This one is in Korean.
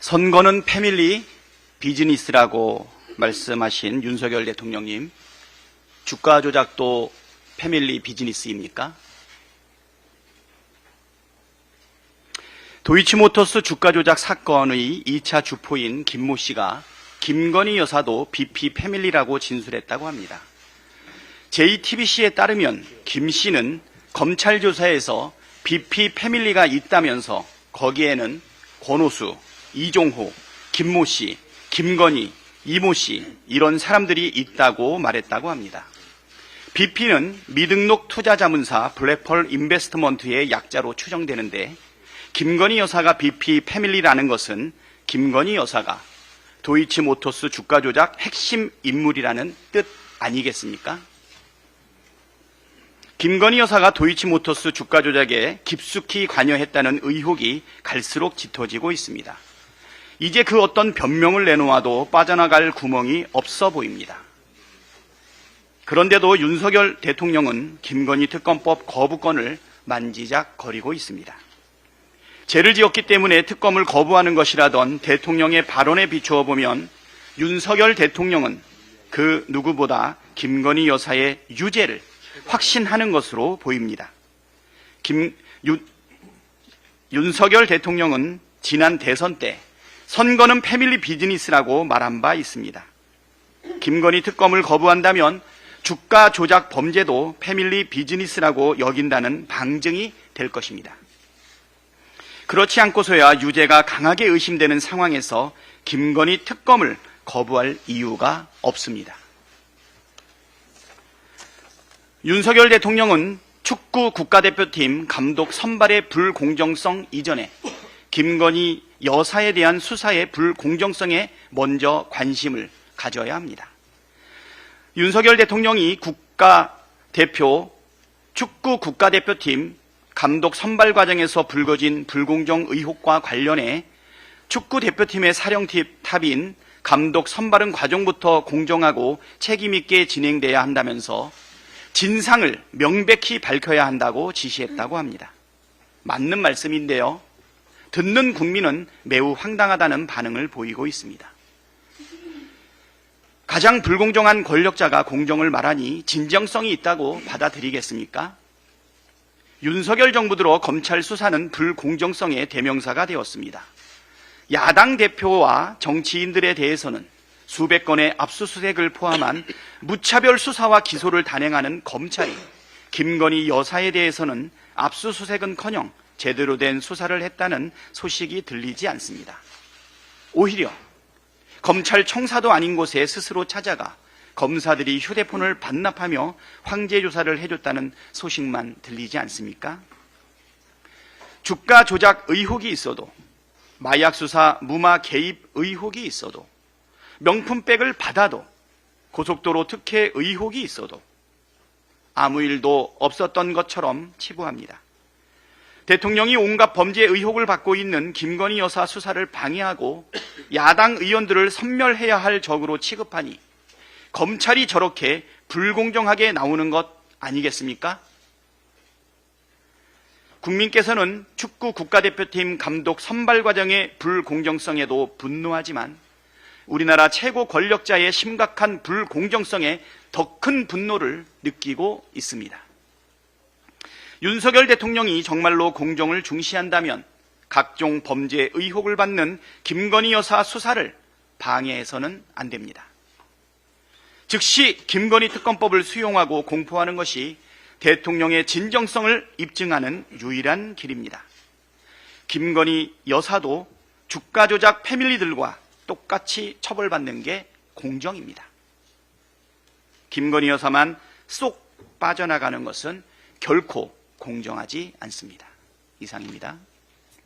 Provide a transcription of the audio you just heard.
선거는 패밀리 비즈니스라고 말씀하신 윤석열 대통령님, 주가 조작도 패밀리 비즈니스입니까? 도이치모터스 주가 조작 사건의 2차 주포인 김모 씨가 김건희 여사도 BP 패밀리라고 진술했다고 합니다. JTBC에 따르면 김 씨는 검찰 조사에서 BP 패밀리가 있다면서 거기에는 권오수, 이종호, 김모 씨, 김건희, 이모 씨 이런 사람들이 있다고 말했다고 합니다. BP는 미등록 투자자문사 블랙펄 인베스트먼트의 약자로 추정되는데 김건희 여사가 BP 패밀리라는 것은 김건희 여사가 도이치모터스 주가 조작 핵심 인물이라는 뜻 아니겠습니까? 김건희 여사가 도이치모터스 주가 조작에 깊숙이 관여했다는 의혹이 갈수록 짙어지고 있습니다. 이제 그 어떤 변명을 내놓아도 빠져나갈 구멍이 없어 보입니다. 그런데도 윤석열 대통령은 김건희 특검법 거부권을 만지작거리고 있습니다. 죄를 지었기 때문에 특검을 거부하는 것이라던 대통령의 발언에 비추어 보면 윤석열 대통령은 그 누구보다 김건희 여사의 유죄를 확신하는 것으로 보입니다. 윤석열 대통령은 지난 대선 때 선거는 패밀리 비즈니스라고 말한 바 있습니다. 김건희 특검을 거부한다면 주가 조작 범죄도 패밀리 비즈니스라고 여긴다는 방증이 될 것입니다. 그렇지 않고서야 유죄가 강하게 의심되는 상황에서 김건희 특검을 거부할 이유가 없습니다. 윤석열 대통령은 축구 국가대표팀 감독 선발의 불공정성 이전에 김건희 여사에 대한 수사의 불공정성에 먼저 관심을 가져야 합니다. 윤석열 대통령이 축구 국가대표팀 감독 선발 과정에서 불거진 불공정 의혹과 관련해 축구 대표팀의 사령탑인 감독 선발은 과정부터 공정하고 책임있게 진행돼야 한다면서 진상을 명백히 밝혀야 한다고 지시했다고 합니다. 맞는 말씀인데요. 듣는 국민은 매우 황당하다는 반응을 보이고 있습니다. 가장 불공정한 권력자가 공정을 말하니 진정성이 있다고 받아들이겠습니까? 윤석열 정부 들어 검찰 수사는 불공정성의 대명사가 되었습니다. 야당 대표와 정치인들에 대해서는 수백 건의 압수수색을 포함한 무차별 수사와 기소를 단행하는 검찰이 김건희 여사에 대해서는 압수수색은커녕 제대로 된 수사를 했다는 소식이 들리지 않습니다. 오히려 검찰 청사도 아닌 곳에 스스로 찾아가 검사들이 휴대폰을 반납하며 황제 조사를 해줬다는 소식만 들리지 않습니까? 주가 조작 의혹이 있어도, 마약 수사 무마 개입 의혹이 있어도, 명품백을 받아도, 고속도로 특혜 의혹이 있어도 아무 일도 없었던 것처럼 치부합니다. 대통령이 온갖 범죄 의혹을 받고 있는 김건희 여사 수사를 방해하고 야당 의원들을 섬멸해야 할 적으로 취급하니 검찰이 저렇게 불공정하게 나오는 것 아니겠습니까? 국민께서는 축구 국가대표팀 감독 선발 과정의 불공정성에도 분노하지만 우리나라 최고 권력자의 심각한 불공정성에 더 큰 분노를 느끼고 있습니다. 윤석열 대통령이 정말로 공정을 중시한다면 각종 범죄 의혹을 받는 김건희 여사 수사를 방해해서는 안 됩니다. 즉시 김건희 특검법을 수용하고 공포하는 것이 대통령의 진정성을 입증하는 유일한 길입니다. 김건희 여사도 주가 조작 패밀리들과 똑같이 처벌받는 게 공정입니다. 김건희 여사만 쏙 빠져나가는 것은 결코 공정하지 않습니다. 이상입니다.